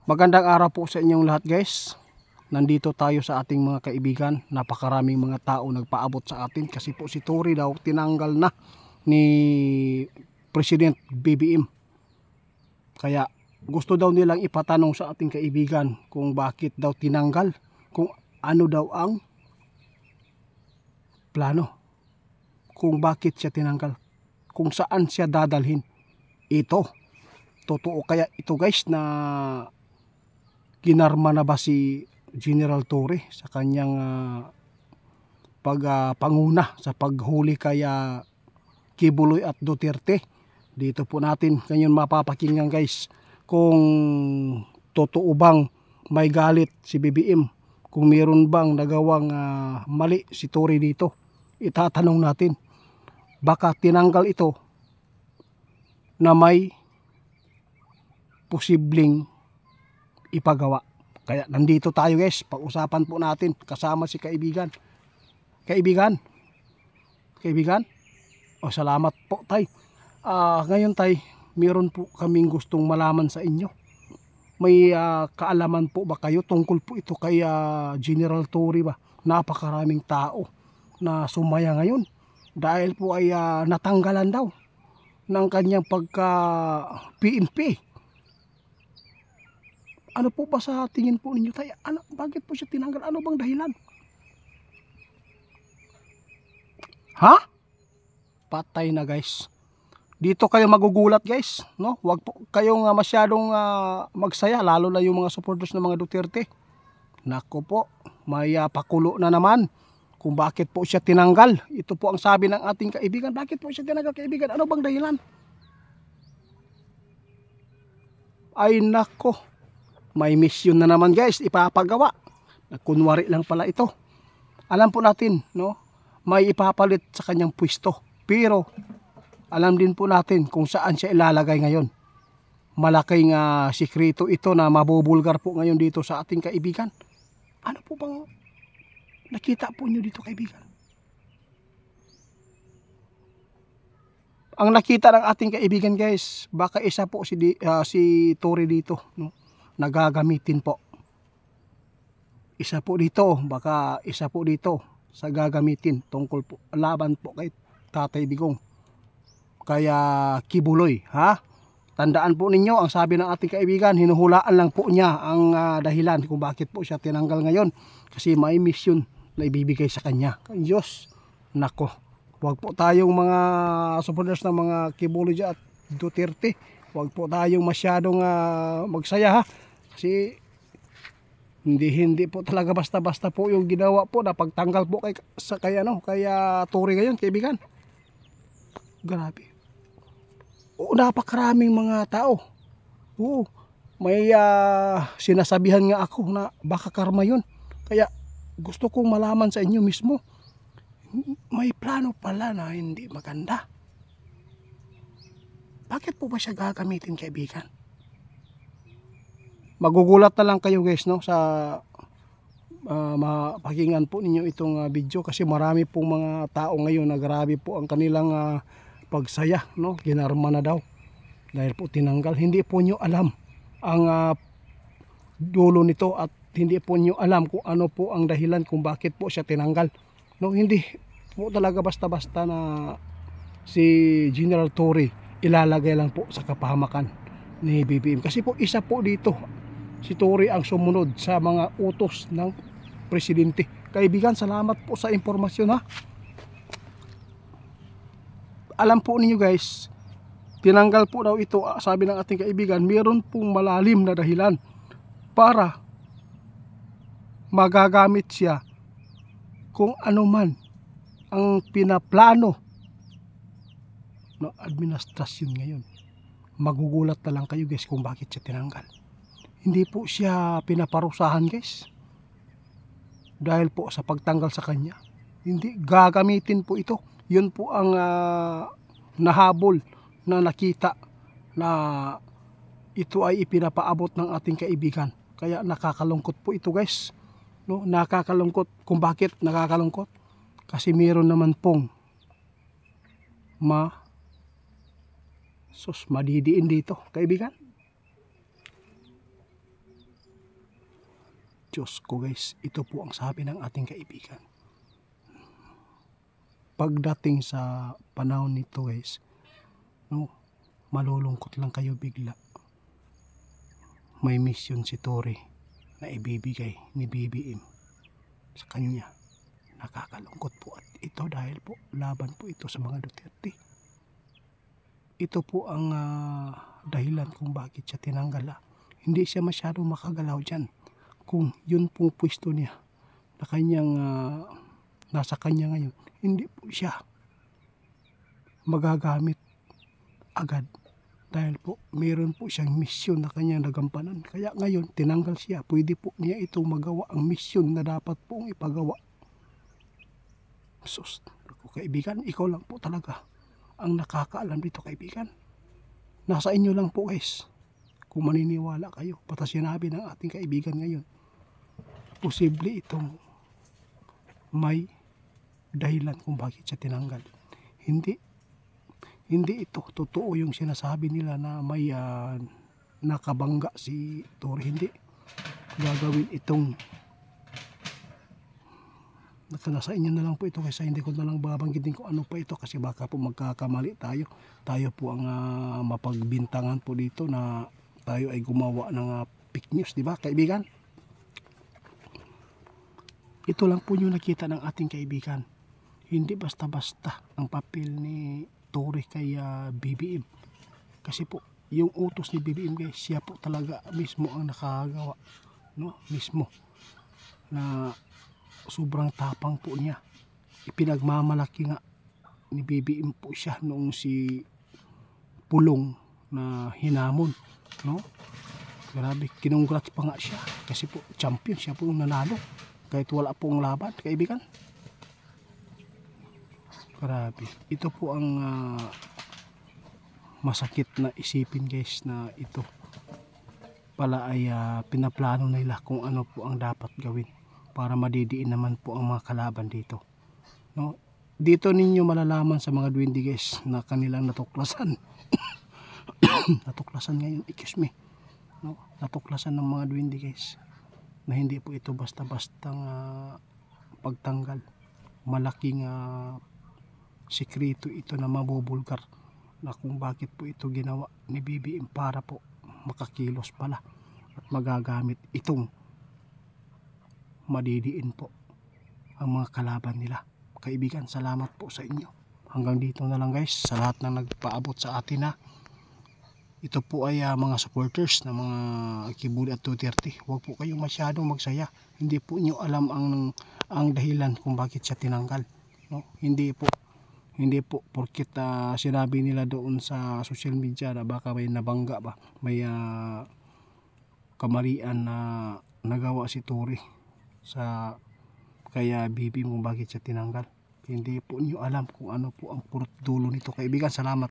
Magandang araw po sa inyong lahat guys. Nandito tayo sa ating mga kaibigan. Napakaraming mga tao nagpaabot sa atin kasi po si Tory daw tinanggal na ni President BBM. Kaya gusto daw nilang ipatanong sa ating kaibigan kung bakit daw tinanggal, kung ano daw ang plano, kung bakit siya tinanggal, kung saan siya dadalhin. Ito, totoo kaya ito guys na ginarma na ba si General Torre sa kanyang panguna sa paghuli kaya Kibuloy at Duterte? Dito po natin ngayon mapapakinggan guys kung totoo bang may galit si BBM, kung meron bang nagawang mali si Torre dito. Itatanong natin, baka tinanggal ito na may posibleng ipagawa. Kaya nandito tayo guys, pag-usapan po natin kasama si kaibigan. Kaibigan? Salamat po tay. Ngayon tay, meron po kaming gustong malaman sa inyo. May kaalaman po ba kayo tungkol po ito kay General Torre ba? Napakaraming tao na sumaya ngayon dahil po ay natanggalan daw ng kanyang pagka PNP. Ano po ba sa tingin po ninyo tayo? Bakit po siya tinanggal? Ano bang dahilan? Ha? Patay na guys. Dito kayo magugulat guys, no? Huwag po kayong masyadong magsaya, lalo na yung mga supporters ng mga Duterte. Nako po, may pakulo na naman kung bakit po siya tinanggal. Ito po ang sabi ng ating kaibigan. Bakit po siya tinanggal, kaibigan? Ano bang dahilan? Ay nako, may mission na naman guys ipapagawa. Kunwari lang pala ito. Alam po natin, no, may ipapalit sa kanyang pwesto, pero alam din po natin kung saan siya ilalagay ngayon. Malaking sikreto ito na mabubulgar po ngayon dito sa ating kaibigan. Ano po bang nakita po nyo dito, kaibigan? Ang nakita ng ating kaibigan guys, baka isa po si Torre dito, no? Nagagamitin po. Isa po dito, baka isa po dito sa gagamitin tungkol po laban po kay Tatay Digong. Kaya Kibuloy, ha? Tandaan po ninyo, ang sabi ng ating kaibigan, hinuhulaan lang po niya ang dahilan kung bakit po siya tinanggal ngayon. Kasi may mission na ibibigay sa kanya. Diyos, nako. Huwag po tayong mga supporters ng mga Kibuloy at Duterte. Huwag po tayong masyadong magsaya, ha? Kasi hindi po talaga basta-basta po yung ginawa po na pagtanggal po kay Torre ngayon, kaibigan. Grabe. Oo, napakaraming mga tao. Oo, may sinasabihan nga ako na baka karma yun. Kaya gusto kong malaman sa inyo mismo. May plano pala na hindi maganda. Bakit po ba siya gagamitin, kaibigan? Magugulat na lang kayo guys, no, sa mapakinggan po ninyo itong video kasi marami pong mga tao ngayon na grabe po ang kanilang pagsaya, no? Ginarma na daw dahil po tinanggal. Hindi po nyo alam ang dulo nito at hindi po nyo alam kung ano po ang dahilan kung bakit po siya tinanggal, no? Hindi po talaga basta-basta na si General Torre ilalagay lang po sa kapahamakan ni BBM kasi po isa po dito si Torre ang sumunod sa mga utos ng presidente. Kaibigan, salamat po sa impormasyon, ha. Alam po ninyo guys, tinanggal po daw ito, sabi ng ating kaibigan, meron pong malalim na dahilan para magagamit siya kung ano man ang pinaplano ng administrasyon ngayon. Magugulat na lang kayo guys kung bakit siya tinanggal. Hindi po siya pinaparusahan guys dahil po sa pagtanggal sa kanya. Hindi, gagamitin po ito. Yun po ang nahabol na nakita na ito ay ipinapaabot ng ating kaibigan. Kaya nakakalungkot po ito guys, no? Nakakalungkot. Kung bakit nakakalungkot? Kasi meron naman pong madidiin dito, kaibigan. Diyos ko guys, ito po ang sabi ng ating kaibigan. Pagdating sa panahon nito guys, no, malulungkot lang kayo bigla. May mission si Tory na ibibigay ni BBM sa kanya. Nakakalungkot po at ito dahil po laban po ito sa mga Duterte. Ito po ang dahilan kung bakit siya tinanggal. Hindi siya masyadong makagalaw dyan. Kung yun pong pwesto niya na kanyang nasa kanya ngayon, hindi po siya magagamit agad dahil po mayroon po siyang misyon na kanyang nagampanan. Kaya ngayon tinanggal siya. Pwede po niya itong magawa ang misyon na dapat pong ipagawa. Sus, ako kaibigan, ikaw lang po talaga ang nakakaalam dito kaibigan. Nasa inyo lang po guys kung maniniwala kayo. Pata sinabi ng ating kaibigan ngayon, posible itong may dahilan kung bakit siya tinanggal. Hindi ito totoo yung sinasabi nila na may nakabangga si Tory. Hindi. Gagawin itong nasa inyo na lang po ito kasi hindi ko na lang babanggitin kung ano pa ito kasi baka po magkakamali tayo. Tayo po ang mapagbintangan po dito na tayo ay gumawa ng fake news, di ba kaibigan? Ito lang po yung nakita ng ating kaibigan. Hindi basta-basta ang papel ni Tory kay BBM. Kasi po, yung utos ni BBM guys, siya po talaga mismo ang nakagawa. No? Mismo. Na sobrang tapang po niya. Ipinagmamalaki nga ni BBM po siya noong si Pulong na hinamon. No? Grabe, kinongrats pa nga siya. Kasi po, champion siya po yung nanalo. Kahit wala pong laban, kaibigan. Grabe. Ito po ang masakit na isipin guys na ito pala ay pinaplano nila kung ano po ang dapat gawin para madidiin naman po ang mga kalaban dito. No? Dito ninyo malalaman sa mga duwende guys na kanilang natuklasan. Natuklasan ngayon, excuse me. No? Natuklasan ng mga duwende guys na hindi po ito basta-bastang pagtanggal. Malaking sikreto ito na mabubulgar na kung bakit po ito ginawa ni BBM para po makakilos pala at magagamit itong madidiin po ang mga kalaban nila. Kaibigan, salamat po sa inyo. Hanggang dito na lang guys sa lahat na nagpaabot sa atin na ito po ay mga supporters na mga Kibuli at Duterte. Huwag po kayong masyadong magsaya. Hindi po nyo alam ang dahilan kung bakit siya tinanggal. No? Hindi po porkit sinabi nila doon sa social media na baka may nabangga ba, may kamarian na nagawa si Tory sa kaya BBM kung bakit siya tinanggal. Hindi po nyo alam kung ano po ang purot dulo nito kaibigan. Salamat.